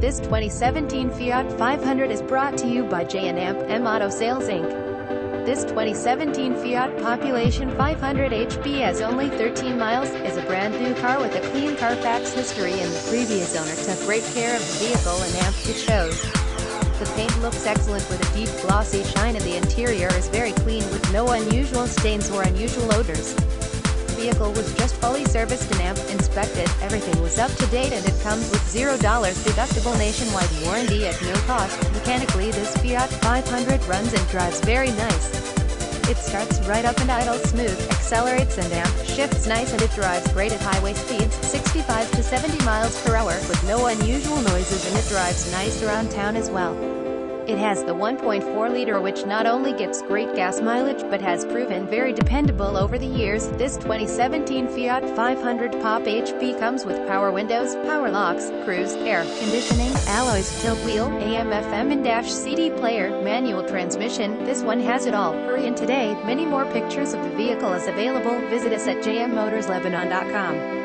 This 2017 Fiat 500 is brought to you by J&M Auto Sales Inc. This 2017 Fiat Population 500 HP has only 13 miles, is a brand new car with a clean Carfax history, and the previous owner took great care of the vehicle and amped it shows. The paint looks excellent with a deep glossy shine, and the interior is very clean with no unusual stains or unusual odors. The vehicle was just fully serviced and inspected, everything was up to date, and it comes with $0 deductible nationwide warranty at no cost. Mechanically, this Fiat 500 runs and drives very nice. It starts right up and idles smooth, accelerates and shifts nice, and it drives great at highway speeds, 65 to 70 miles per hour, with no unusual noises, and it drives nice around town as well. It has the 1.4-liter, which not only gets great gas mileage but has proven very dependable over the years. This 2017 Fiat 500 Pop HP comes with power windows, power locks, cruise, air conditioning, alloys, tilt wheel, AM/FM and CD player, manual transmission. This one has it all. Hurry in today. Many more pictures of the vehicle is available. Visit us at jmmotorslebanon.com.